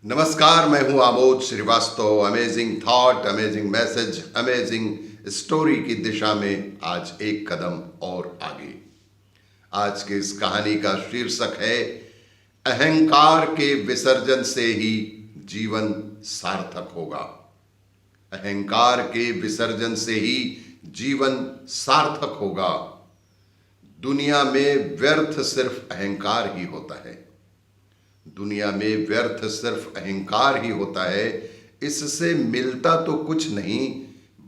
नमस्कार, मैं हूं Amod Srivastava. Amazing thought, amazing message, amazing story की दिशा में आज एक कदम और आगे। आज की इस कहानी का शीर्षक है अहंकार के विसर्जन से ही जीवन सार्थक होगा। अहंकार के विसर्जन से ही जीवन सार्थक होगा। दुनिया में व्यर्थ सिर्फ अहंकार ही होता है। दुनिया में व्यर्थ सिर्फ अहंकार ही होता है। इससे मिलता तो कुछ नहीं,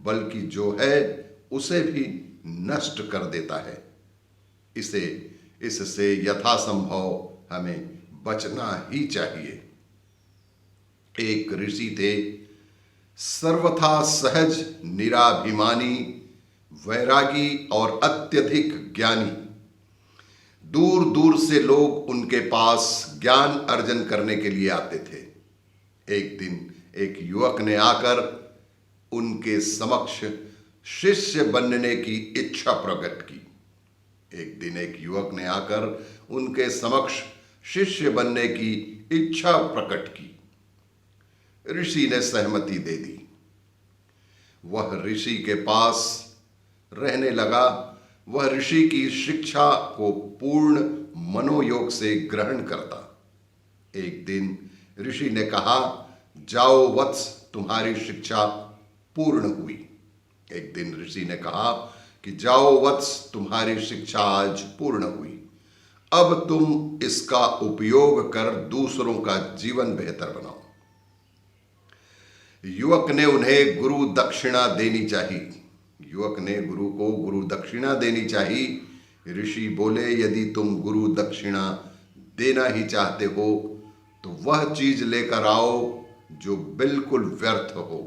बल्कि जो है उसे भी नष्ट कर देता है। इससे यथासंभव हमें बचना ही चाहिए। एक ऋषि थे, सर्वथा सहज, निराभिमानी, वैरागी और अत्यधिक ज्ञानी। दूर दूर से लोग उनके पास ज्ञान अर्जन करने के लिए आते थे। एक दिन एक युवक ने आकर उनके समक्ष शिष्य बनने की इच्छा प्रकट की। एक दिन एक युवक ने आकर उनके समक्ष शिष्य बनने की इच्छा प्रकट की। ऋषि ने सहमति दे दी। वह ऋषि के पास रहने लगा। वह ऋषि की शिक्षा को पूर्ण मनोयोग से ग्रहण करता। एक दिन ऋषि ने कहा, जाओ वत्स, तुम्हारी शिक्षा पूर्ण हुई। एक दिन ऋषि ने कहा कि जाओ वत्स, तुम्हारी शिक्षा आज पूर्ण हुई। अब तुम इसका उपयोग कर दूसरों का जीवन बेहतर बनाओ। युवक ने उन्हें गुरु दक्षिणा देनी चाहिए। युवक ने गुरु को गुरु दक्षिणा देनी चाहिए। ऋषि बोले, यदि तुम गुरु दक्षिणा देना ही चाहते हो तो वह चीज लेकर आओ जो बिल्कुल व्यर्थ हो।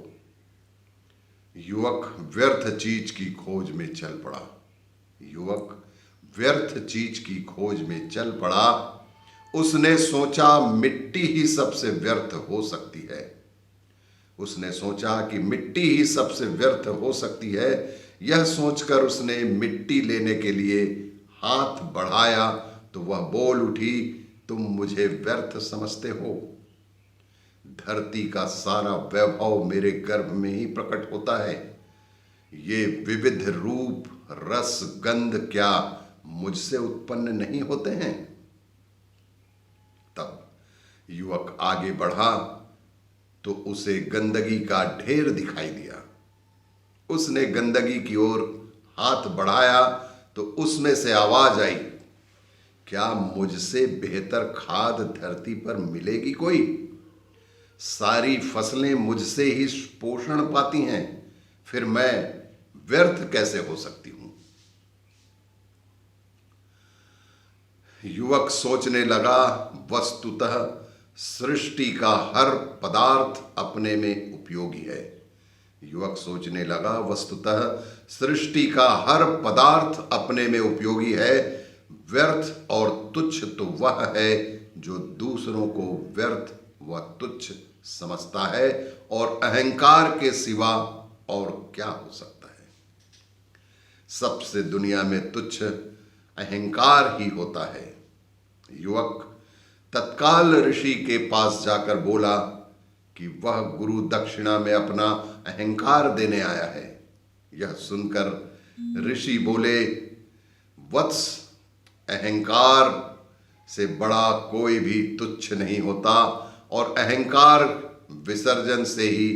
युवक व्यर्थ चीज की खोज में चल पड़ा। युवक व्यर्थ चीज की खोज में चल पड़ा। उसने सोचा मिट्टी ही सबसे व्यर्थ हो सकती है। उसने सोचा कि मिट्टी ही सबसे व्यर्थ हो सकती है। यह सोचकर उसने मिट्टी लेने के लिए हाथ बढ़ाया तो वह बोल उठी, तुम मुझे व्यर्थ समझते हो। धरती का सारा वैभव मेरे गर्भ में ही प्रकट होता है। ये विविध रूप, रस, गंध क्या मुझसे उत्पन्न नहीं होते हैं? तब युवक आगे बढ़ा तो उसे गंदगी का ढेर दिखाई दिया। उसने गंदगी की ओर हाथ बढ़ाया तो उसमें से आवाज आई, क्या मुझसे बेहतर खाद धरती पर मिलेगी कोई? सारी फसलें मुझसे ही पोषण पाती हैं, फिर मैं व्यर्थ कैसे हो सकती हूं? युवक सोचने लगा, वस्तुतः सृष्टि का हर पदार्थ अपने में उपयोगी है। युवक सोचने लगा, वस्तुतः सृष्टि का हर पदार्थ अपने में उपयोगी है। व्यर्थ और तुच्छ तो वह है जो दूसरों को व्यर्थ व तुच्छ समझता है, और अहंकार के सिवा और क्या हो सकता है? सबसे दुनिया में तुच्छ अहंकार ही होता है। युवक तत्काल ऋषि के पास जाकर बोला कि वह गुरु दक्षिणा में अपना अहंकार देने आया है। यह सुनकर ऋषि बोले, वत्स, अहंकार से बड़ा कोई भी तुच्छ नहीं होता, और अहंकार विसर्जन से ही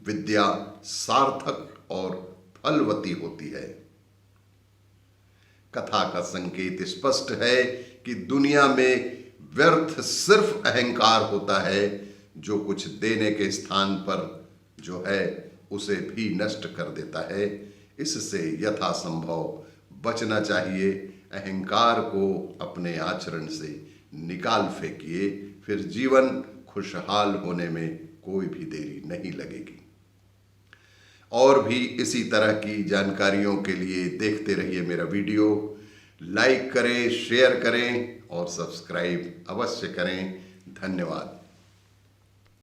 विद्या सार्थक और फलवती होती है। कथा का संकेत स्पष्ट है कि दुनिया में व्यर्थ सिर्फ अहंकार होता है, जो कुछ देने के स्थान पर जो है उसे भी नष्ट कर देता है। इससे यथासंभव बचना चाहिए। अहंकार को अपने आचरण से निकाल फेंकिए, फिर जीवन खुशहाल होने में कोई भी देरी नहीं लगेगी। और भी इसी तरह की जानकारियों के लिए देखते रहिए मेरा वीडियो। लाइक करें, शेयर करें और सब्सक्राइब अवश्य करें। धन्यवाद।